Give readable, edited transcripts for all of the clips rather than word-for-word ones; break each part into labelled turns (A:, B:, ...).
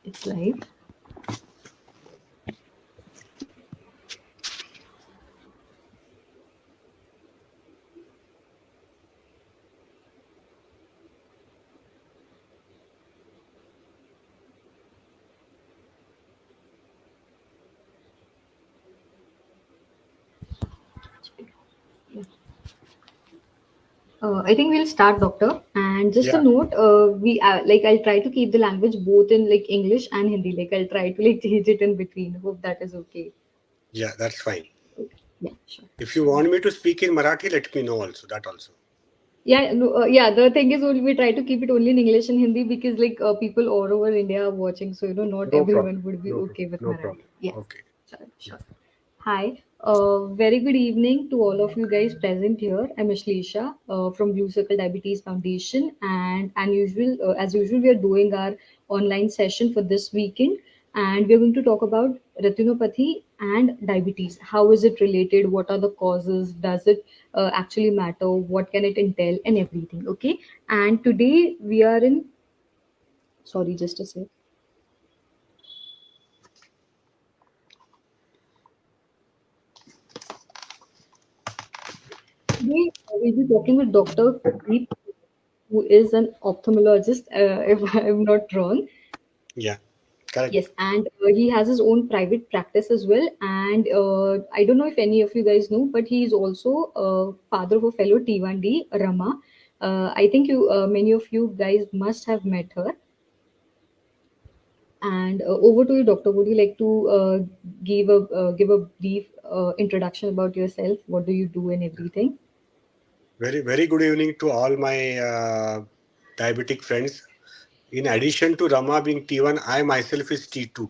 A: It's live. I think we'll start, doctor. And just a
B: Yeah,
A: note, we like I'll try to keep the language both in like English and Hindi. Like I'll try to like change it in between. Hope that is okay.
B: yeah, that's fine.
A: Okay. Yeah, sure.
B: If you want me to speak in Marathi, let me know also. That also.
A: Yeah, no, yeah. The thing is, we try to keep it only in English and Hindi because like people all over India are watching, so not
B: No problem.
A: everyone would be
B: No problem.
A: okay with
B: No
A: Marathi.
B: problem.
A: Yeah,
B: Okay.
A: sure, sure. Hi, very good evening to all of you guys present here. I'm Ashlesha from Blue Circle Diabetes Foundation, and as usual, we are doing our online session for this weekend, and we're going to talk about retinopathy and diabetes. How is it related? What are the causes? Does it actually matter? What can it entail? And everything. Okay. And today we are in. Sorry, just a sec. Today we'll be talking with Dr. Kuldeep, who is an ophthalmologist, if I'm not wrong.
B: Yeah, correct.
A: Yes, and he has his own private practice as well. And I don't know if any of you guys know, but he is also father of a fellow T1D, Rama. I think many of you guys must have met her. And over to you, doctor. Would you like to give a brief introduction about yourself? What do you do and everything?
B: Very, very good evening to all my diabetic friends. In addition to Rama being T1, I myself is T2.
A: Oh,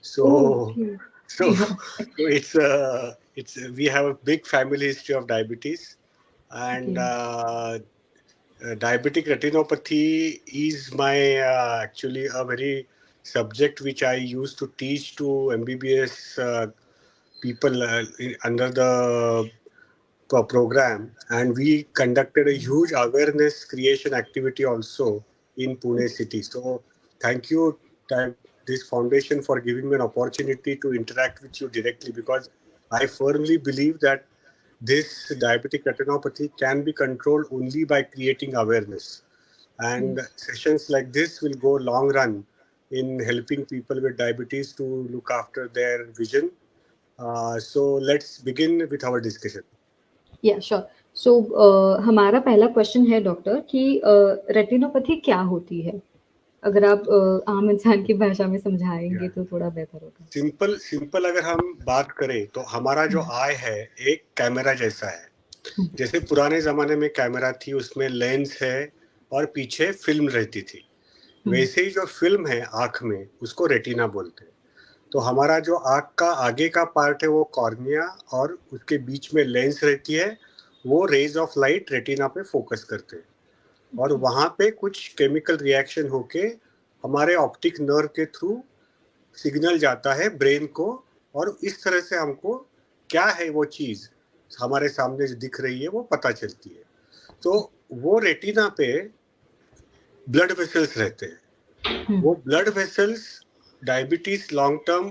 B: So,
A: okay.
B: so,
A: Yeah.
B: so it's we have a big family history of diabetes, and
A: Okay.
B: diabetic retinopathy is my actually a very subject which I used to teach to MBBS people under the program, and we conducted a huge awareness creation activity also in Pune city. So thank you, this foundation, for giving me an opportunity to interact with you directly, because I firmly believe that this diabetic retinopathy can be controlled only by creating awareness, and
A: Yes.
B: sessions like this will go long run in helping people with diabetes to look after their vision. So let's begin with our discussion.
A: या sure so हमारा पहला question है doctor कि retinopathy क्या होती है अगर आप आम इंसान की भाषा में समझाएंगे
B: Yeah.
A: तो थोड़ा बेहतर होगा
B: सिंपल सिंपल अगर हम बात करें तो हमारा जो आई है एक कैमरा जैसा है। जैसे पुराने जमाने में कैमरा थी, उसमें लेंस है और पीछे फिल्म रहती थी, वैसे ही जो फिल्म है आंख में उसको रेटिना बोलते हैं। तो हमारा जो आंख का आगे का पार्ट है वो कॉर्निया, और उसके बीच में लेंस रहती है, वो रेज ऑफ लाइट रेटिना पे फोकस करते हैं, और वहाँ पे कुछ केमिकल रिएक्शन होके हमारे ऑप्टिक नर्व के थ्रू सिग्नल जाता है ब्रेन को, और इस तरह से हमको क्या है वो चीज हमारे सामने जो दिख रही है वो पता चलती है। तो वो रेटिना पे ब्लड वेसल्स रहते हैं। वो blood vessels diabetes long term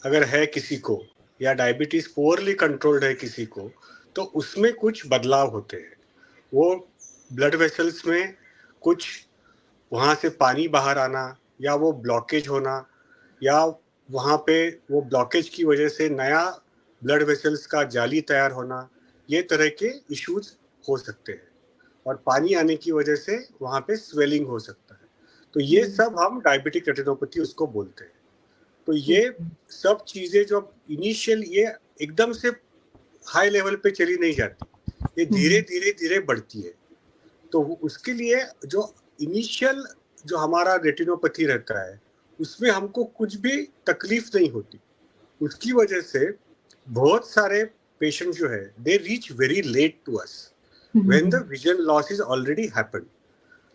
B: अगर है किसी को, या डायबिटीज पुअरली कंट्रोल्ड है किसी को, तो उसमें कुछ बदलाव होते हैं। वो ब्लड वेसल्स में कुछ वहाँ से पानी बाहर आना, या वो ब्लॉकेज होना, या वहाँ पे वो ब्लॉकेज की वजह से नया ब्लड वेसल्स का जाली तैयार होना, ये तरह के इश्यूज हो सकते हैं। और पानी आने की वजह से वहाँ पे स्वेलिंग हो सकता है। तो ये सब हम डायबिटिक रेटिनोपैथी उसको बोलते हैं। तो ये सब चीजें जो इनिशियल ये एकदम से हाई लेवल पे चली नहीं जाती, ये धीरे धीरे धीरे बढ़ती है। तो उसके लिए जो इनिशियल जो हमारा रेटिनोपैथी रहता है, उसमें हमको कुछ भी तकलीफ नहीं होती। उसकी वजह से बहुत सारे पेशेंट जो है they reach very late to us when the vision loss is already happened.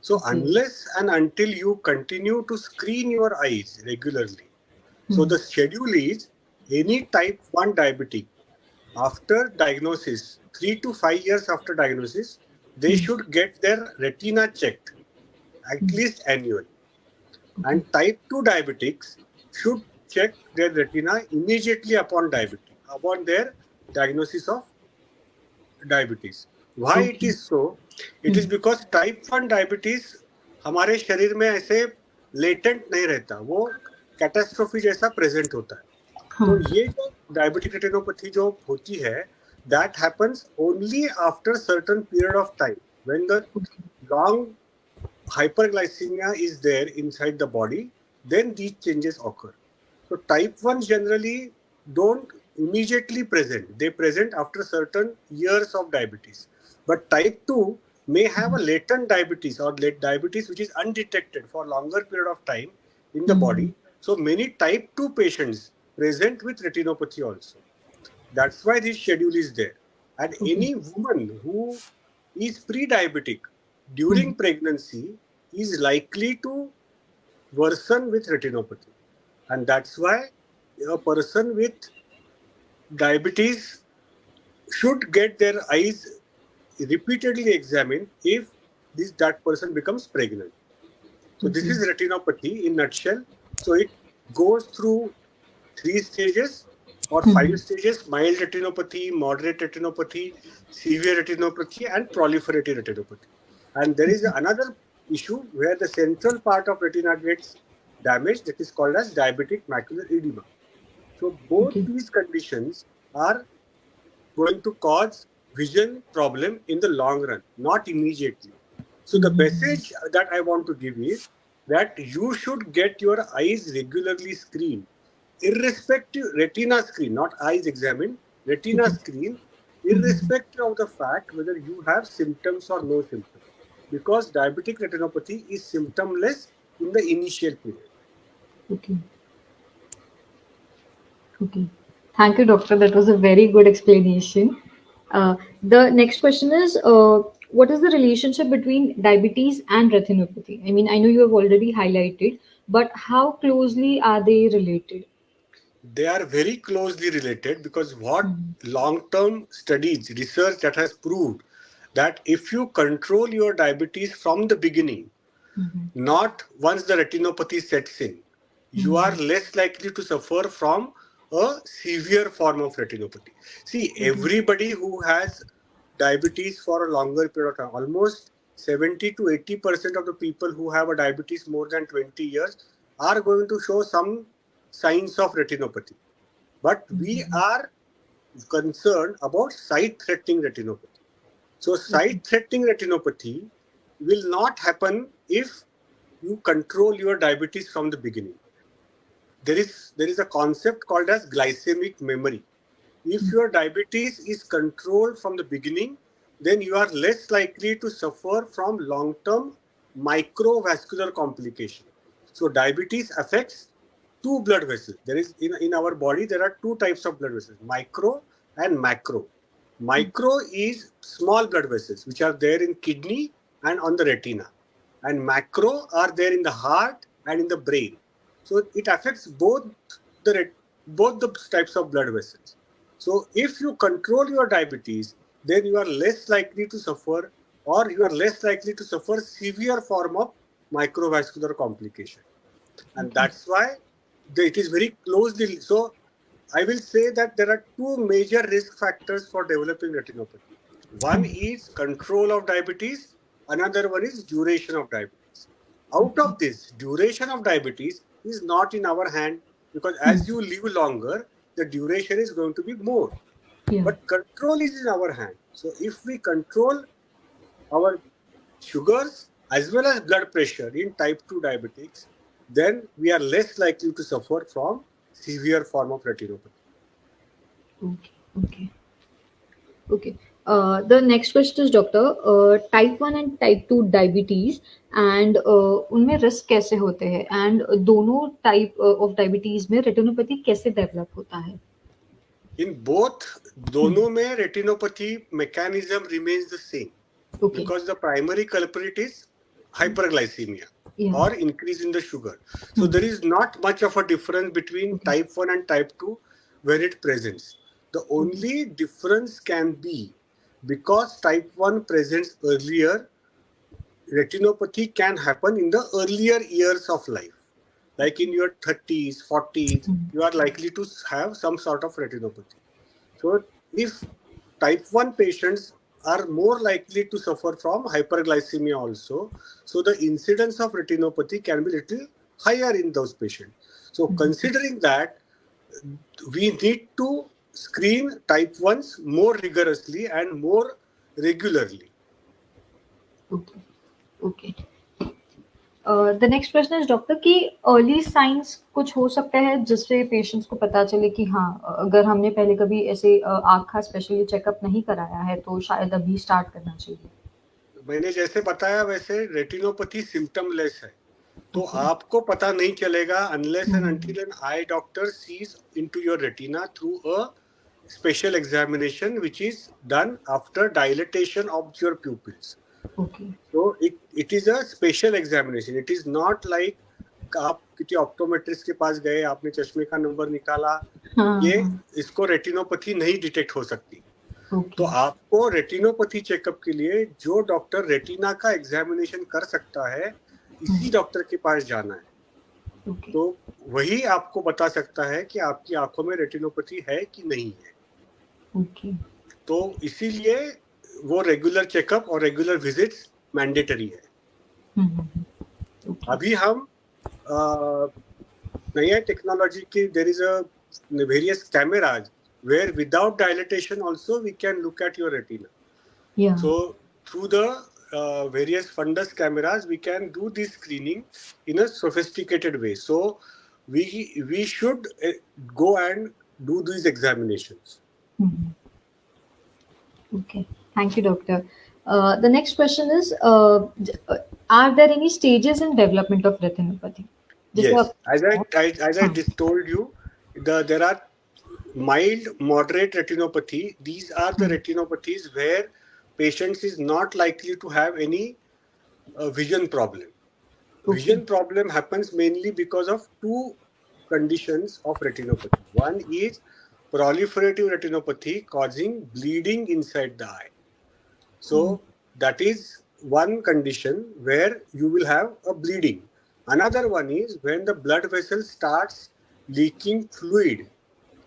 B: So
A: okay
B: unless and until you continue to screen your eyes regularly, so the schedule is any type 1 diabetic after diagnosis, 3 to 5 years after diagnosis, they should get their retina checked at least annually.
A: Okay.
B: And type 2 diabetics should check their retina immediately upon their diagnosis of diabetes. Why it
A: Okay.
B: is so? It is
A: Hmm.
B: because type 1 diabetes हमारे शरीर में ऐसे latent नहीं रहता, वो catastrophe जैसा present होता है. तो
A: हाँ.
B: ये जो डायबिटिक रेटिनोपैथी जो होती है, that happens only after certain period of time when the
A: Okay.
B: Long hyperglycemia is there inside the body, then these changes occur. So type 1 generally don't immediately present. They present after certain years of diabetes. But type 2 may have a latent diabetes or late diabetes which is undetected for longer period of time in the
A: Hmm.
B: body. So many type 2 patients present with retinopathy also. That's why this schedule is there. And
A: Okay.
B: any woman who is pre-diabetic
A: Hmm.
B: during pregnancy is likely to worsen with retinopathy. And that's why a person with diabetes should get their eyes repeatedly examined if that person becomes pregnant. So this
A: Okay.
B: is retinopathy in nutshell. So it goes through three stages or five
A: Hmm.
B: stages: mild retinopathy, moderate retinopathy, severe retinopathy, and proliferative retinopathy. And there is
A: Okay.
B: another issue where the central part of retina gets damaged, that is called as diabetic macular edema. So both
A: Okay.
B: these conditions are going to cause vision problem in the long run, not immediately. So the
A: Hmm.
B: message that I want to give is that you should get your eyes regularly screened, irrespective retina screen, not eyes examined, retina
A: Okay.
B: screen,
A: Hmm.
B: irrespective of the fact whether you have symptoms or no symptoms, because diabetic retinopathy is symptomless in the initial period.
A: Okay. Okay. Thank you, doctor. That was a very good explanation. The next question is, what is the relationship between diabetes and retinopathy? I mean, I know you have already highlighted, but how closely are they related?
B: They are very closely related because what
A: Hmm.
B: long term studies, research that has proved that if you control your diabetes from the beginning,
A: Hmm.
B: not once the retinopathy sets in, you are
A: Hmm.
B: less likely to suffer from a severe form of retinopathy. See,
A: Okay.
B: everybody who has diabetes for a longer period of time, almost 70 to 80% of the people who have a diabetes more than 20 years are going to show some signs of retinopathy. But we
A: Hmm.
B: are concerned about sight threatening retinopathy. So,
A: Okay.
B: sight threatening retinopathy will not happen if you control your diabetes from the beginning. There is a concept called as glycemic memory. If your diabetes is controlled from the beginning, then you are less likely to suffer from long term microvascular complication. So diabetes affects two blood vessels. There is in our body there are two types of blood vessels, micro and macro. Micro is small blood vessels which are there in kidney and on the retina, and macro are there in the heart and in the brain. So it affects both the types of blood vessels. So if you control your diabetes, then you are less likely to suffer, or you are less likely to suffer severe form of microvascular complication. And
A: Okay.
B: that's why it is very closely. So I will say that there are two major risk factors for developing retinopathy. One is control of diabetes, another one is duration of diabetes. Out
A: Okay.
B: of this, duration of diabetes is not in our hand, because
A: Hmm.
B: as you live longer, the duration is going to be more.
A: Yeah.
B: But control is in our hand. So if we control our sugars as well as blood pressure in type 2 diabetics, then we are less likely to suffer from severe form of retinopathy.
A: Okay. Okay. Okay. The next question is, doctor, type 1 and type 2 diabetes and उनमें risk कैसे होते हैं and दोनों type of diabetes में retinopathy कैसे develop होता है?
B: In both, दोनों में retinopathy mechanism remains the same,
A: okay.
B: because the primary culprit is hyperglycemia
A: या.
B: or increase in the sugar. So there is not much of a difference between
A: okay.
B: type 1 and type 2 where it presents. The
A: okay.
B: only difference can be because type 1 presents earlier, retinopathy can happen in the earlier years of life. like in your 30s, 40s, you are likely to have some sort of retinopathy. So if type 1 patients are more likely to suffer from hyperglycemia also, so the incidence of retinopathy can be little higher in those patients. So considering that, we need to screen type 1s more rigorously and more regularly.
A: Okay. Okay. The next question is doctor कि early signs कुछ हो सकता है जिससे patients को पता चले कि हाँ अगर हमने पहले कभी ऐसे आँख का स्पेशली चेकअप नहीं कराया है तो शायद अभी स्टार्ट करना चाहिए.
B: मैंने जैसे बताया वैसे रेटिनोपैथी सिम्टमलेस है, तो
A: Okay.
B: आपको पता नहीं चलेगा unless and until an eye doctor sees into your retina through a special examination which is done after dilatation of your pupils.
A: Okay.
B: So it is a special examination. It is not like आप किसी optometrist के पास गए, आपने चश्मे का number निकाला, ये इसको रेटिनोपैथी नहीं डिटेक्ट हो सकती. तो आपको रेटिनोपैथी चेकअप के लिए जो डॉक्टर रेटिना का एग्जामिनेशन कर सकता है, इसी डॉक्टर के पास जाना है. तो वही आपको बता सकता है कि आपकी आंखों में रेटिनोपैथी है कि नहीं है. तो इसीलिए वो रेगुलर चेकअप और रेगुलर विजिट्स मैंडेटरी है. अभी हम नया टेक्नोलॉजी की there is a various cameras where without dilatation also we can look at your retina. Yeah. So through the various fundus cameras we can do this screening in a sophisticated way. So we should go and do these examinations.
A: Okay, thank you, doctor. The next question is, are there any stages in development of retinopathy?
B: Yes, as I just told you, there are mild, moderate retinopathy. These are the retinopathies where patients is not likely to have any vision problem. Vision problem happens mainly because of two conditions of retinopathy. One is proliferative retinopathy causing bleeding inside the eye. So that is one condition where you will have a bleeding. Another one is when the blood vessel starts leaking fluid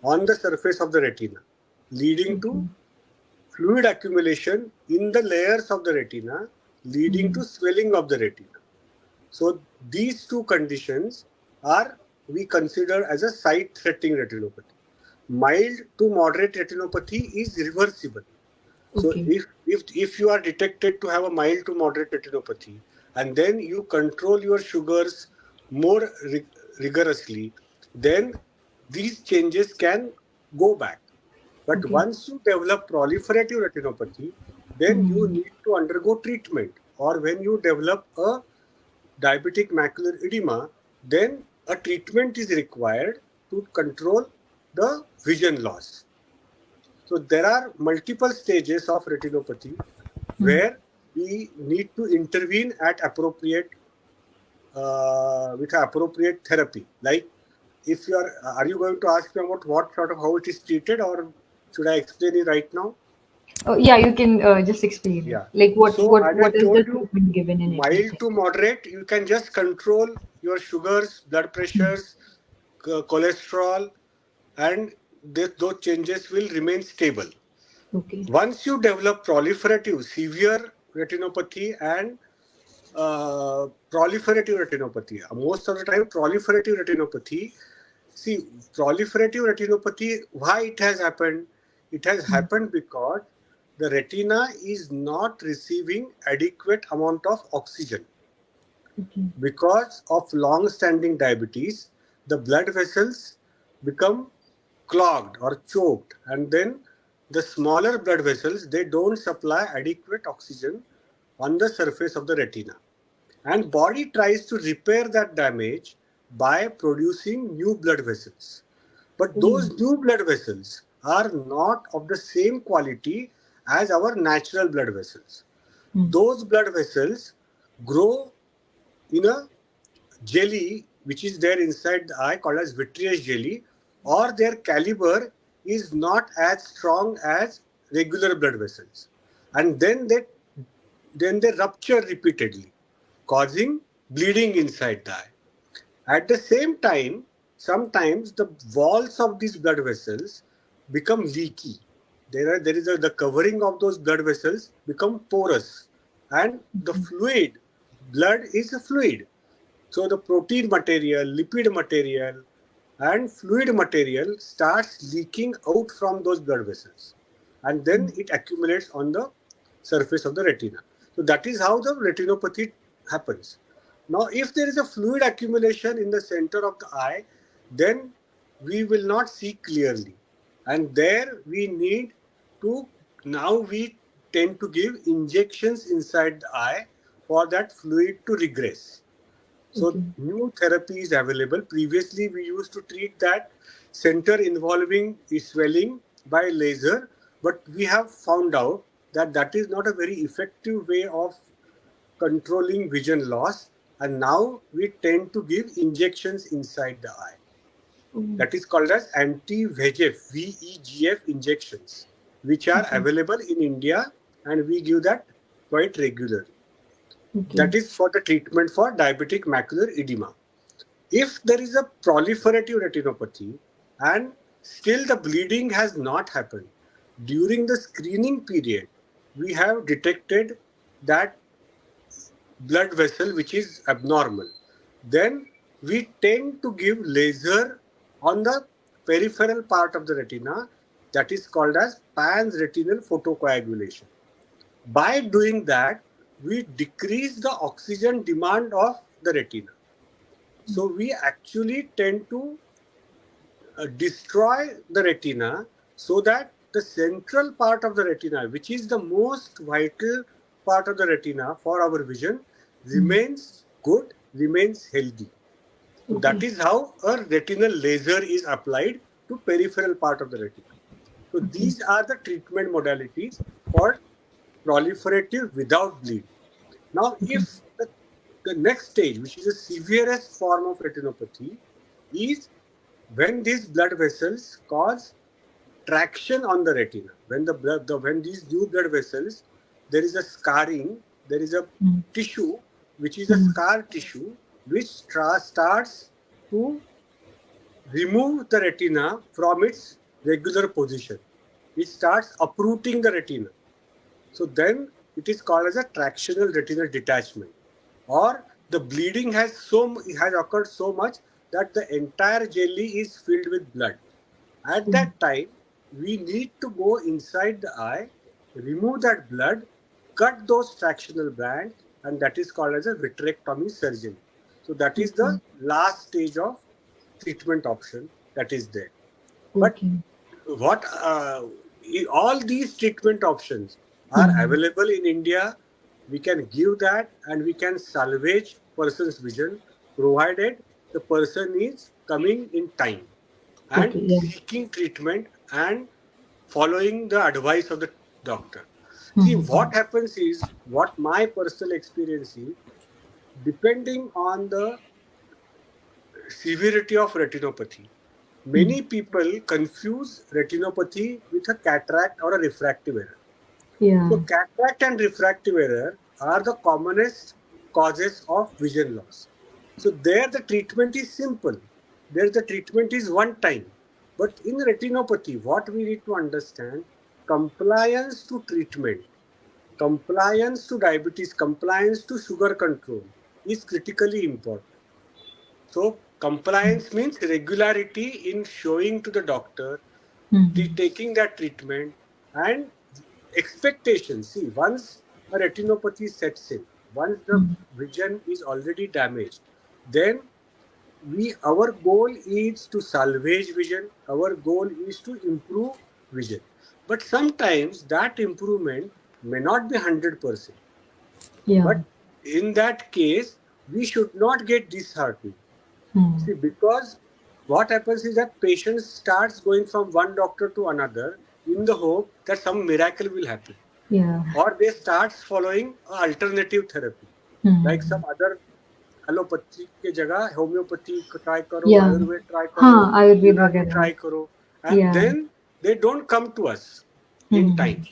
B: on the surface of the retina, leading to fluid accumulation in the layers of the retina, leading to swelling of the retina. So these two conditions are we consider as a sight-threatening retinopathy. Mild to moderate retinopathy is reversible. So if you are detected to have a mild to moderate retinopathy and then you control your sugars more rigorously, then these changes can go back. But once you develop proliferative retinopathy, then you need to undergo treatment. Or when you develop a diabetic macular edema, then a treatment is required to control the vision loss. So there are multiple stages of retinopathy where we need to intervene at appropriate with appropriate therapy. Like if you are you going to ask me about what sort of how it is treated, or should I explain it right now?
A: Yeah, you can just explain. Yeah. Like what is the treatment given in it?
B: Mild to moderate, you can just control your sugars, blood pressures, cholesterol, and those changes will remain stable. Once you develop proliferative, severe retinopathy and proliferative retinopathy, most of the time proliferative retinopathy, see, proliferative retinopathy, why it has happened? It has happened because the retina is not receiving adequate amount of oxygen. Because of long-standing diabetes, the blood vessels become clogged or choked, and then the smaller blood vessels, they don't supply adequate oxygen on the surface of the retina. And body tries to repair that damage by producing new blood vessels. But those new blood vessels are not of the same quality as our natural blood vessels. Those blood vessels grow in a jelly which is there inside the eye called as vitreous jelly, or their caliber is not as strong as regular blood vessels, and then they rupture repeatedly, causing bleeding inside the eye. At the same time, sometimes the walls of these blood vessels become leaky. The covering of those blood vessels become porous, and the fluid, blood is a fluid. So the protein material, lipid material, and fluid material starts leaking out from those blood vessels, and then it accumulates on the surface of the retina. So that is how the retinopathy happens. Now, if there is a fluid accumulation in the center of the eye, then we will not see clearly, and there we need to, now we tend to give injections inside the eye for that fluid to regress. So
A: Okay.
B: new therapy is available. Previously, we used to treat that center involving swelling by laser, but we have found out that that is not a very effective way of controlling vision loss. And now we tend to give injections inside the eye.
A: Oh,
B: That is called as anti-VEGF, VEGF injections, which are
A: okay.
B: available in India, and we give that quite regularly.
A: Okay.
B: That is for the treatment for diabetic macular edema. If there is a proliferative retinopathy and still the bleeding has not happened, during the screening period, we have detected that blood vessel which is abnormal. Then we tend to give laser on the peripheral part of the retina, that is called as pans-retinal photocoagulation. By doing that, we decrease the oxygen demand of the retina. So we actually tend to destroy the retina so that the central part of the retina, which is the most vital part of the retina for our vision,
A: Mm.
B: remains good, remains healthy. So that
A: Okay.
B: is how a retinal laser is applied to peripheral part of the retina. So
A: Okay.
B: these are the treatment modalities for proliferative without bleeding. Now,
A: Okay.
B: if the next stage, which is the severest form of retinopathy, is when these blood vessels cause traction on the retina. When these new blood vessels, there is a scarring, there is a
A: Mm.
B: tissue which is a
A: Mm.
B: scar tissue which starts to remove the retina from its regular position. It starts uprooting the retina. So then it is called as a tractional retinal detachment, or the bleeding has occurred so much that the entire jelly is filled with blood. At
A: Mm.
B: that time, we need to go inside the eye, remove that blood, cut those tractional bands, and that is called as a vitrectomy surgery. So that is
A: Okay.
B: the last stage of treatment option that is there. But
A: Okay.
B: what all these treatment options are
A: Mm.
B: available in India. We can give that and we can salvage person's vision provided the person is coming in time and
A: Okay. Yeah.
B: seeking treatment and following the advice of the doctor. See,
A: Mm.
B: what happens is, what my personal experience is, depending on the severity of retinopathy,
A: Mm.
B: many people confuse retinopathy with a cataract or a refractive error.
A: Yeah.
B: So, cataract and refractive error are the commonest causes of vision loss. So, there the treatment is simple. There the treatment is one time. But in retinopathy, what we need to understand, compliance to treatment, compliance to diabetes, compliance to sugar control is critically important. So, compliance means regularity in showing to the doctor,
A: Mm.
B: taking that treatment, and expectations. See, once a retinopathy sets in, once the
A: Mm.
B: vision is already damaged, then our goal is to salvage vision, our goal is to improve vision. But sometimes that improvement may not be 100%.
A: Yeah.
B: But in that case, we should not get disheartened.
A: Mm.
B: See, because what happens is that patient starts going from one doctor to another in the hope that some miracle will happen,
A: Yeah.
B: or they start following alternative therapy, like
A: Mm.
B: some other allopathy के जगह homeopathy try करो,
A: Yeah.
B: Ayurveda try करो,
A: हाँ, आयुर्वेद
B: यूनानी
A: वगैरह.
B: try करो, and
A: Yeah.
B: then they don't come to us in
A: Mm.
B: time.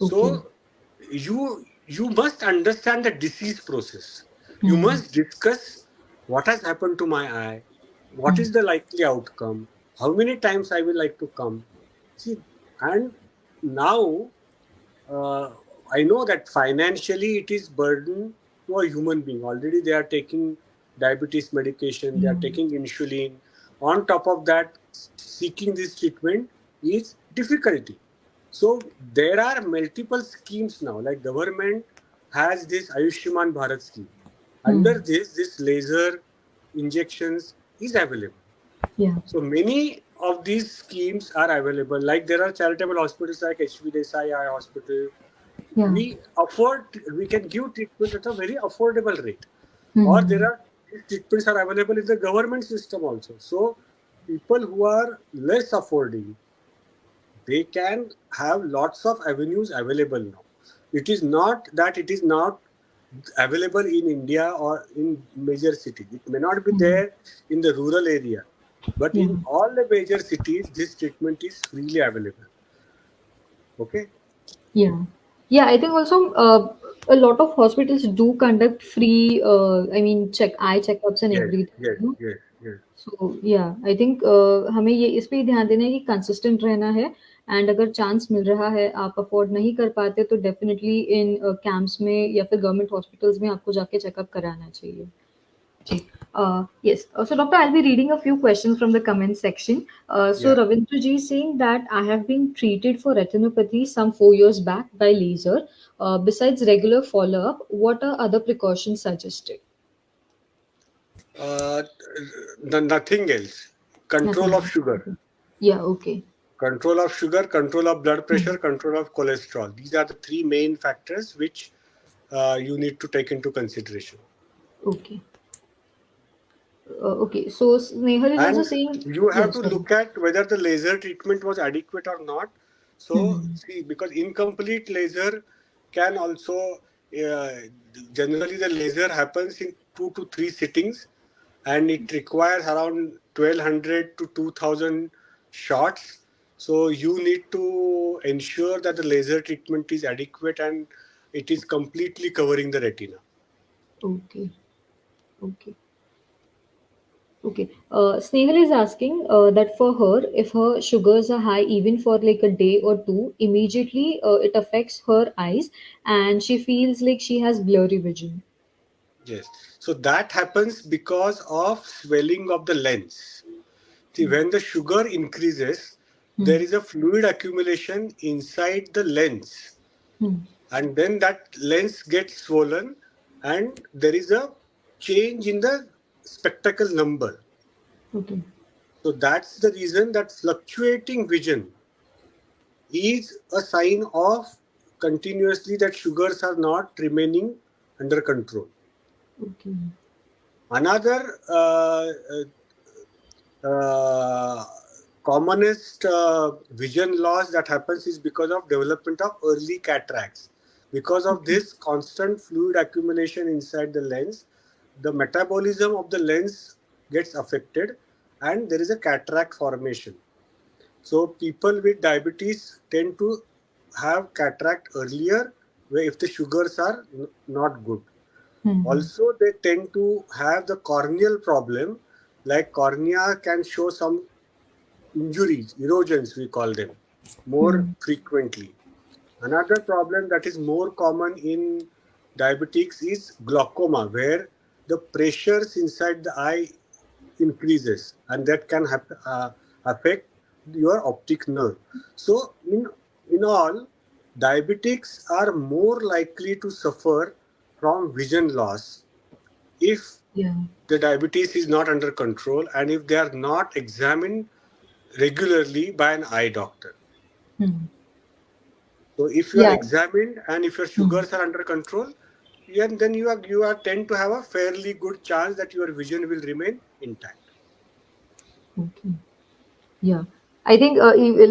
A: Okay.
B: So you must understand the disease process. You
A: Mm.
B: must discuss. what has happened to my eye, what is the likely outcome, how many times I will like to come. See, and now uh, I know that financially it is burden to a human being. Already they are taking diabetes medication, they are taking insulin. On top of that, seeking this treatment is difficulty. So there are multiple schemes now. Like government has this Ayushman Bharat scheme. Under this laser injections is available.
A: Yeah.
B: So many of these schemes are available. Like there are charitable hospitals like HV Desai Eye Hospital.
A: Yeah.
B: We can give treatment at a very affordable rate. Or there
A: Hmm.
B: are these treatments are available in the government system also. So people who are less affording, they can have lots of avenues available now. It is not that it is not available in India or in major cities. It may not be there in the rural area, but
A: Yeah.
B: in all the major cities, this treatment is freely available. Okay?
A: Yeah. Yeah, I think also a lot of hospitals do conduct free, eye checkups and
B: Yes,
A: everything.
B: yes, yes, yes.
A: So yeah, I think हमें ये इस पे ही ध्यान देना है कि consistent रहना है एंड अगर चांस मिल रहा है आप अफोर्ड नहीं कर पाते तो डेफिनेटली इन कैंप्स में या फिर गवर्नमेंट हॉस्पिटल्स में आपको जाके चेकअप कराना चाहिए. Yes. So, Doctor, I'll be reading a few questions from the comment section. So,
B: Yeah.
A: Ravindra ji is saying that I have been treated for retinopathy some 4 years back by laser. Besides regular follow up, what are other precautions suggested?
B: Uh, Nothing else. Control of
A: Nothing.
B: sugar.
A: Okay. Yeah, okay.
B: Control of sugar, control of blood
A: Hmm.
B: pressure, control of cholesterol. These are the three main factors which you need to take into consideration.
A: Okay. Okay. So, Snehal is also
B: And
A: saying,
B: you
A: yeah,
B: have to
A: sorry.
B: look at whether the laser treatment was adequate or not. So,
A: Hmm.
B: see, because incomplete laser can also, uh, generally, the laser happens in 2 to 3 sittings and it requires around 1200 to 2000 shots. So, you need to ensure that the laser treatment is adequate and it is completely covering the retina.
A: Okay. Okay. Okay. Snehal is asking that for her, if her sugars are high even for like a day or two, immediately it affects her eyes and she feels like she has blurry vision.
B: Yes. So, that happens because of swelling of the lens. See, when the sugar increases,
A: Hmm.
B: there is a fluid accumulation inside the lens,
A: Hmm.
B: and then that lens gets swollen, and there is a change in the spectacle number.
A: Okay.
B: So that's the reason that fluctuating vision is a sign of continuously that sugars are not remaining under control.
A: Okay.
B: Another uh, commonest vision loss that happens is because of development of early cataracts. Because of
A: Okay.
B: this constant fluid accumulation inside the lens, the metabolism of the lens gets affected and there is a cataract formation. So people with diabetes tend to have cataract earlier where if the sugars are not good.
A: Hmm.
B: Also, they tend to have the corneal problem, like cornea can show some injuries, erosions, we call them, more
A: Hmm.
B: frequently. Another problem that is more common in diabetics is glaucoma, where the pressures inside the eye increases and that can affect your optic nerve. So, in all, diabetics are more likely to suffer from vision loss if
A: Yeah.
B: the diabetes is not under control and if they are not examined regularly by an eye doctor.
A: Hmm.
B: So if you are
A: Yeah.
B: examined and if your
A: Hmm.
B: sugars are under control, then you are tend to have a fairly good chance that your vision will remain intact.
A: Okay. Yeah. I think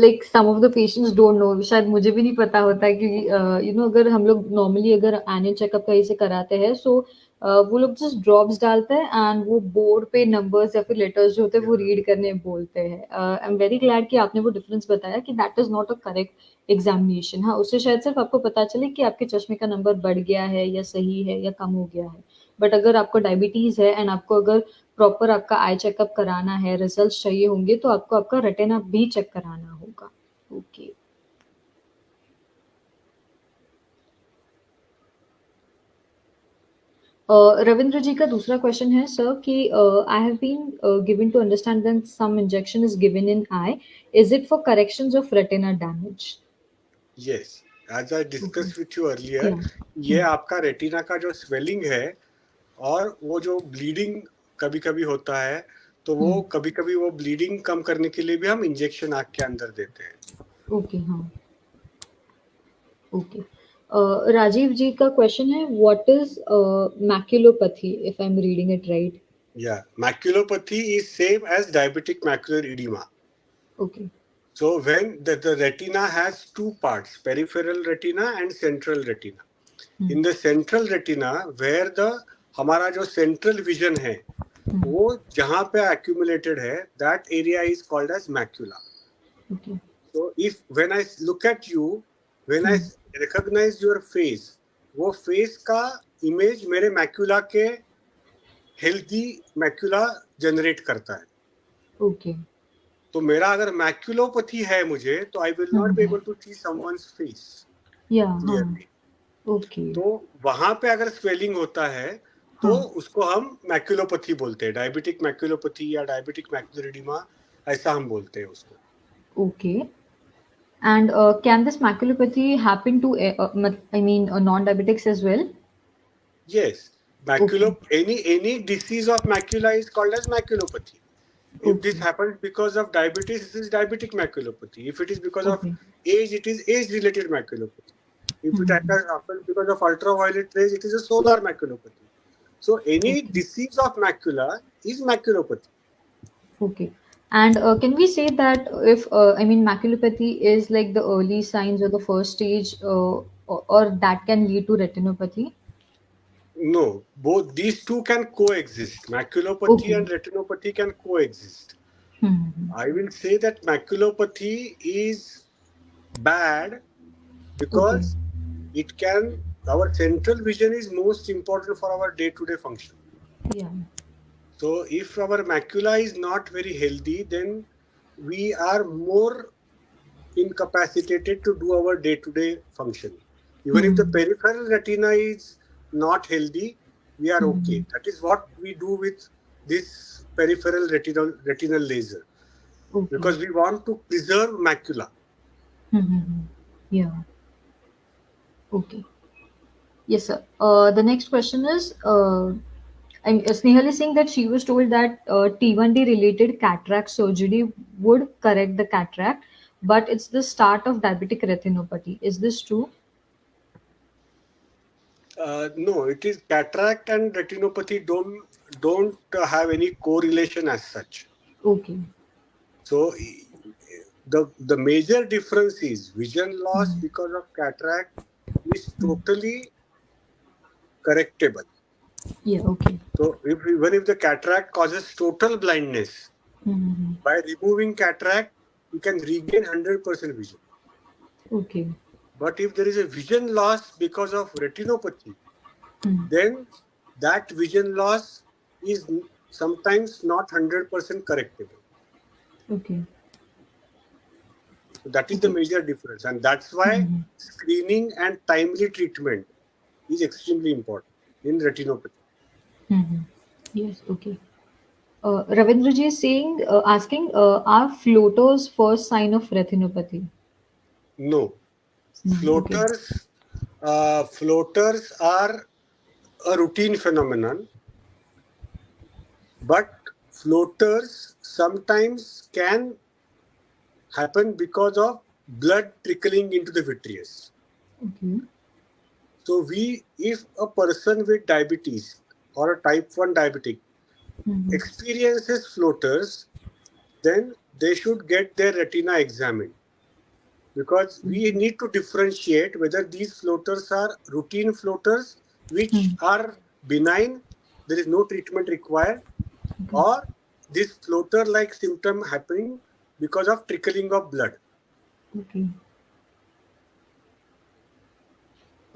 A: like some of the patients don't know शायद मुझे भी नहीं पता होता है क्योंकि अगर हम लोग नॉर्मली अगर एनुअल चेकअप कहीं से कराते हैं सो वो लोग जस्ट ड्रॉप्स डालते हैं एंड वो बोर्ड पे नंबर्स या फिर लेटर्स जो होते हैं वो
B: Yeah.
A: रीड करने बोलते हैं. आई एम वेरी ग्लैड कि आपने वो डिफरेंस बताया कि that is not a correct examination. हाँ, उससे शायद सिर्फ आपको पता चले कि आपके चश्मे का नंबर बढ़ गया है या सही है या कम हो गया है. बट अगर आपको डायबिटीज है एंड आपको अगर प्रॉपर आपका आई चेकअप कराना है, रिजल्ट्स चाहिए होंगे, तो आपको आपका रेटिना भी चेक कराना होगा. ओके. रविंद्र जी का दूसरा क्वेश्चन है सर कि I have been given to understand that some injection is given in eye. Is it for corrections of retina damage?
B: Yes, as I
A: okay.
B: Discuss with you earlier,
A: yeah.
B: ये आपका retina का जो swelling है और वो जो bleeding कभी कभी होता है, तो वो कभी कभी वो ब्लीडिंग कम करने के लिए भी हम इंजेक्शन आँख के अंदर देते हैं.
A: ओके. हाँ. ओके. राजीव जी का क्वेश्चन है, what is maculopathy, if I am reading it right?
B: Yeah, maculopathy is same as diabetic macular edema.
A: Okay.
B: So when the retina has two parts, peripheral retina and central retina. In the central retina, where the हमारा जो central vision है, वो जहाँ पे accumulated है, that area is called as macula.
A: Okay.
B: So if when I look at you, when I recognize your face, वो face का image मेरे macula के healthy macula generate करता है.
A: ओके.
B: तो मेरा अगर मैक्यूलोपैथी है मुझे, तो I will not be able to see someone's face
A: yeah. हाँ.
B: क्लियरली.
A: ओके.
B: तो वहां पे अगर स्वेलिंग होता है, तो
A: हाँ.
B: उसको हम मैक्यूलोपैथी बोलते हैं, डायबिटिक मैक्यूलोपैथी या डायबिटिक मैक्यूलर एडिमा, ऐसा हम बोलते हैं उसको.
A: Okay. And can this maculopathy happen to, I mean, non-diabetics as well?
B: Yes,
A: Okay.
B: any disease of macula is called as maculopathy. If this
A: Okay.
B: happens because of diabetes, this is diabetic maculopathy. If it is because of
A: Okay.
B: age, it is age-related maculopathy. If it
A: Hmm.
B: happens because of ultraviolet rays, it is a solar maculopathy. So any
A: Okay.
B: disease of macula is maculopathy.
A: Okay. And can we say that if, I mean, maculopathy is like the early signs or the first stage, or that can lead to retinopathy?
B: No, both these two can coexist. Maculopathy
A: Okay.
B: and retinopathy can coexist.
A: Hmm.
B: I will say that maculopathy is bad
A: Okay.
B: because it can, our central vision is most important for our day-to-day function.
A: Yeah.
B: So if our macula is not very healthy, then we are more incapacitated to do our day-to-day function. Even if the
A: Hmm.
B: peripheral retina is not healthy, we are
A: Hmm.
B: okay. That is what we do with this peripheral retinal laser,
A: Okay.
B: because we want to preserve macula.
A: Hmm. Yeah. Okay. Yes, sir. The next question is, Snehal is saying that she was told that T1D related cataract surgery would correct the cataract, but it's the start of diabetic retinopathy. Is this true?
B: No, it is cataract and retinopathy don't have any correlation as such.
A: Okay.
B: So the major difference is vision loss
A: Hmm.
B: because of cataract is totally correctable.
A: Yeah. Okay.
B: So even if the cataract causes total blindness,
A: Hmm.
B: by removing cataract, you can regain 100% vision.
A: Okay.
B: But if there is a vision loss because of retinopathy,
A: Hmm.
B: then that vision loss is sometimes not 100% correctable.
A: Okay.
B: So that is the
A: Okay.
B: major difference, and that's why
A: Hmm.
B: screening and timely treatment is extremely important in retinopathy.
A: Hmm. Yes. Okay. Ravindra ji is saying, asking, are floaters first sign of retinopathy?
B: No,
A: No. Okay.
B: floaters are a routine phenomenon, but floaters sometimes can happen because of blood trickling into the vitreous.
A: Okay.
B: So if a person with diabetes or a type 1 diabetic
A: Hmm.
B: experiences floaters, then they should get their retina examined, because we need to differentiate whether these floaters are routine floaters which
A: Hmm.
B: are benign, there is no treatment required,
A: Okay.
B: or this floater like symptom happening because of trickling of blood.
A: Okay.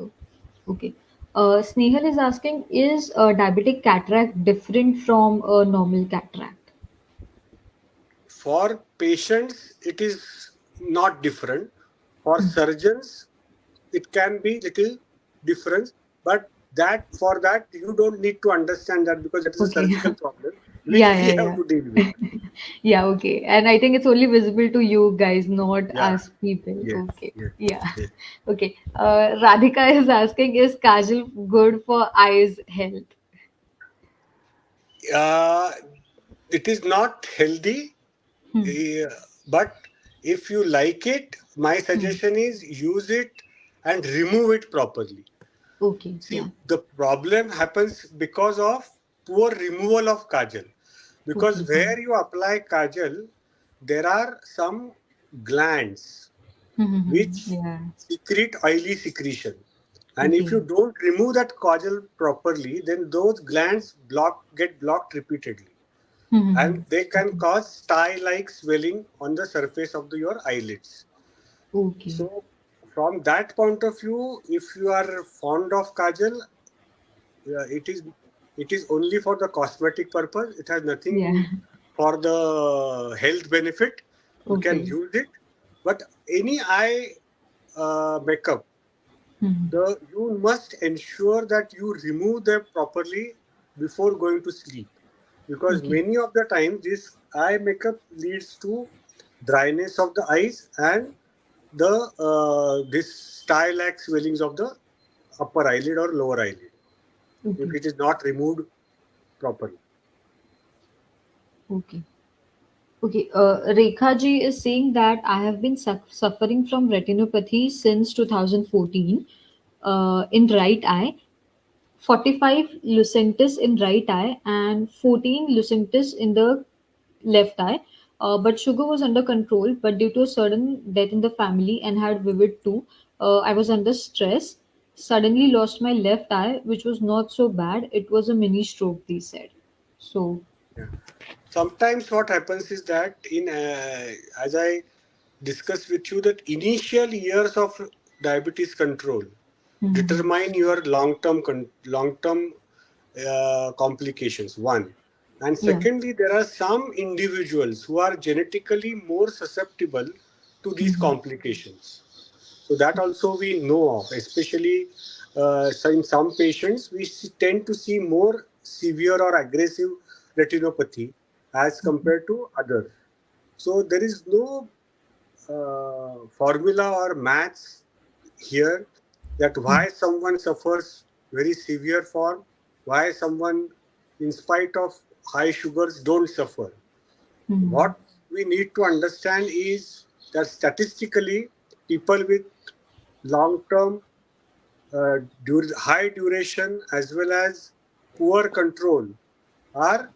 A: O- Okay. Snehal is asking, is diabetic cataract different from a normal cataract?
B: For patients, it is not different. For surgeons, it can be little difference, but that for that you don't need to understand that because that is a
A: Okay.
B: surgical problem which
A: Yeah,
B: we have
A: yeah,
B: to deal with.
A: yeah. Yeah, okay. And I think it's only visible to you guys, not
B: Yeah.
A: us people.
B: Yes.
A: Okay.
B: Yes.
A: Yeah.
B: Yes.
A: Okay. Radhika is asking, is Kajal good for eyes health?
B: Uh, it is not healthy,
A: Hmm.
B: uh, but if you like it, my
A: Hmm.
B: suggestion is use it and remove it properly.
A: Okay. Yeah.
B: See, the problem happens because of poor removal of kajal. Because
A: Okay. Hmm.
B: where you apply kajal, there are some glands
A: Hmm. Hmm, hmm.
B: which
A: Yeah.
B: secrete oily secretion. And if
A: Okay.
B: you don't remove that kajal properly, then those glands get blocked repeatedly.
A: Hmm. Hmm,
B: And
A: hmm.
B: they can
A: Okay.
B: cause sty-like swelling on the surface of your eyelids.
A: Okay.
B: So, from that point of view, if you are fond of kajal, yeah, it is only for the cosmetic purpose. It has
A: Yeah.
B: nothing for the health benefit. You can
A: Okay.
B: use it, but any eye makeup,
A: Hmm.
B: you must ensure that you remove them properly before going to sleep, because
A: Okay.
B: many of the time this eye makeup leads to dryness of the eyes and the this style-like swellings of the upper eyelid or lower eyelid if
A: Okay.
B: it is not removed properly.
A: Okay. Okay, Rekha ji is saying that I have been suffering from retinopathy since 2014 in right eye, 45 lucentis in right eye, and 14 lucentis in the left eye. But sugar was under control, but due to a sudden death in the family and had vivid too, I was under stress. Suddenly lost my left eye, which was not so bad. It was a mini stroke, they said. So,
B: Yeah. Sometimes what happens is that as I discussed with you, that initial years of diabetes control
A: hmm,
B: determine your long term complications. One, and
A: yeah.
B: secondly, there are some individuals who are genetically more susceptible to these
A: Hmm,
B: complications. So that also we know of, especially so in some patients, we tend to see more severe or aggressive retinopathy as compared to others. So there is no formula or maths here that
A: hmm,
B: why someone suffers very severe form, why someone, in spite of high sugars, don't suffer.
A: hmm.
B: What we need to understand is that statistically, people with long-term, high duration as well as poor control are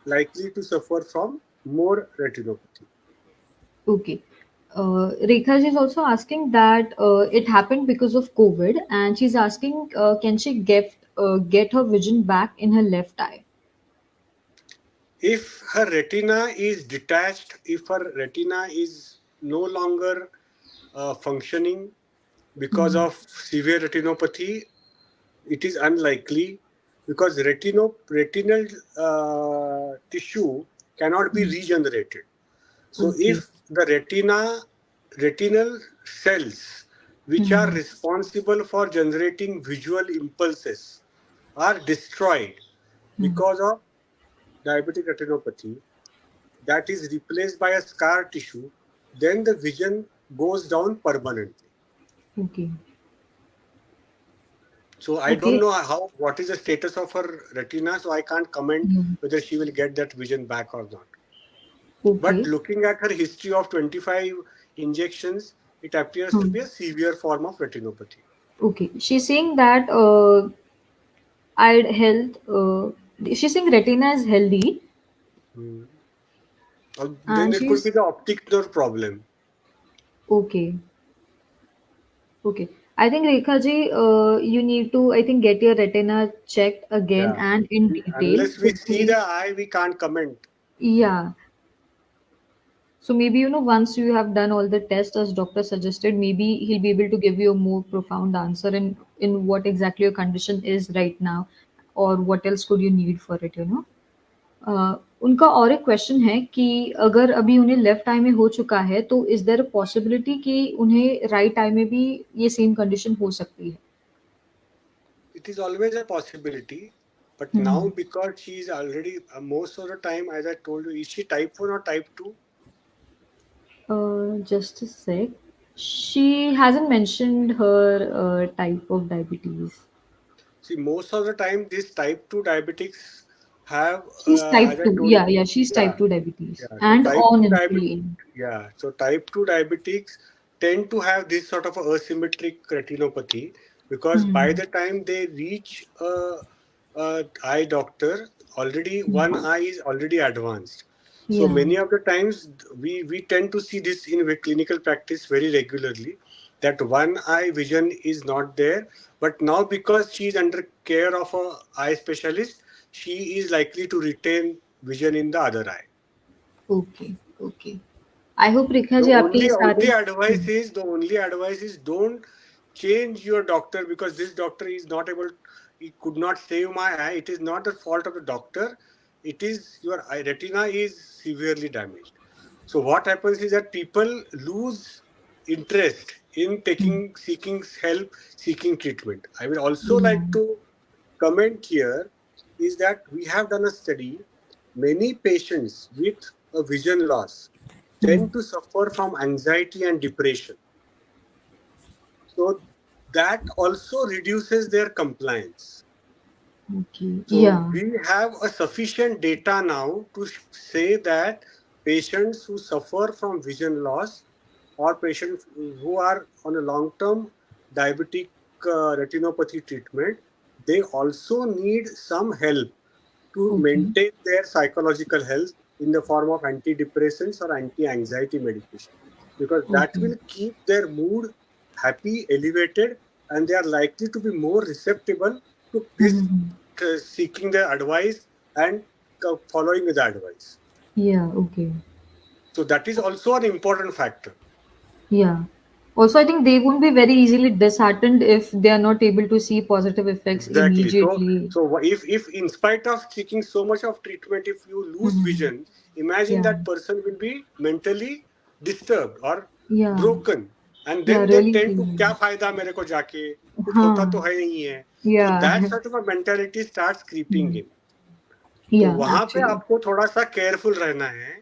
B: likely to suffer from more retinopathy.
A: Okay. Rekha is also asking that it happened because of COVID, and she's asking, can she get her vision back in her left eye?
B: If her retina is detached, if her retina is no longer functioning because
A: Hmm.
B: of severe retinopathy, it is unlikely, because retinal tissue cannot be
A: Hmm.
B: regenerated. So
A: Okay.
B: if the retinal cells which are
A: Hmm.
B: responsible for generating visual impulses are destroyed
A: Hmm.
B: because of diabetic retinopathy, that is replaced by a scar tissue, then the vision goes down permanently.
A: Okay.
B: So I don't
A: Okay.
B: know what is the status of her retina, so I can't comment
A: Hmm.
B: whether she will get that vision back or not. But
A: Okay.
B: looking at her history of 25 injections, it appears to
A: Hmm.
B: be a severe form of retinopathy.
A: Okay. She's saying that eye health. She's saying retina is healthy,
B: Hmm. Or then
A: and
B: there could be
A: she's
B: the optic nerve problem.
A: okay. Okay. I think Rekha ji, you need to, I think, get your retina checked again
B: Yeah.
A: and in detail.
B: Unless we see the
A: Hopefully,
B: eye, we can't comment.
A: yeah. So maybe, once you have done all the tests as doctor suggested, maybe he'll be able to give you a more profound answer and in what exactly your condition is right now, or what else could you need for it, you know. उनका और एक question है कि अगर अभी उन्हें left आई में हो चुका है तो इज देयर अ पॉसिबिलिटी कि उन्हें राइट आई में भी ये सेम कंडीशन हो सकती है?
B: It is always a possibility, but now
A: hmm.
B: because she is already most of the time, as I told you, is she type 1 or type 2?
A: Just a sec. She hasn't mentioned her type of diabetes.
B: See, most of the time, these type 2 diabetics have,
A: She's
B: as
A: type
B: I
A: 2.
B: told
A: Yeah,
B: you,
A: yeah, she's type
B: yeah,
A: 2 diabetes
B: yeah. So
A: and
B: type
A: on
B: 2 diabetes,
A: insulin.
B: yeah. So type 2 diabetics tend to have this sort of a asymmetric retinopathy because by
A: Hmm.
B: the time they reach a eye doctor, already one
A: Hmm.
B: eye is already advanced. So
A: Yeah.
B: many of the times we tend to see this in clinical practice very regularly that one eye vision is not there, but now because she is under care of a eye specialist, she is likely to retain vision in the other eye.
A: Okay. Okay. I hope Rekha
B: The
A: जी आपके ये
B: only
A: सारे
B: only advice is the only advice is don't change your doctor because this doctor is not able, he could not save my eye. It is not the fault of the doctor. It is your eye retina is severely damaged. So what happens is that people lose interest in
A: Hmm.
B: taking seeking help, seeking treatment. I will also
A: Yeah.
B: like to comment here is that we have done a study. Many patients with a vision loss
A: Hmm.
B: tend to suffer from anxiety and depression. So that also reduces their compliance.
A: Okay.
B: So
A: Yeah.
B: we have a sufficient data now to say that patients who suffer from vision loss or patients who are on a long-term diabetic retinopathy treatment, they also need some help to
A: Okay.
B: maintain their psychological health in the form of antidepressants or anti-anxiety medication because that
A: Okay.
B: will keep their mood happy, elevated, and they are likely to be more receptible to this
A: Hmm.
B: seeking the advice and following the advice.
A: Yeah. Okay.
B: So that is also an important factor.
A: Yeah. Also, I think they won't be very easily disheartened if they are not able to see positive effects
B: Exactly. So,
A: immediately.
B: if in spite of seeking so much of treatment, if you lose
A: Hmm.
B: vision, imagine
A: Yeah.
B: that person will be mentally disturbed or
A: Yeah.
B: broken, and
A: Yeah.
B: then they
A: Really
B: tend to
A: feel.
B: क्या फायदा मेरे को जाके कुछ होता तो
A: हाँ.
B: है नहीं है. So
A: Yeah.
B: that sort of a mentality starts creeping
A: Hmm.
B: in. तो
A: Yeah.
B: वहां पे
A: Actually.
B: आपको थोड़ा सा केयरफुल रहना है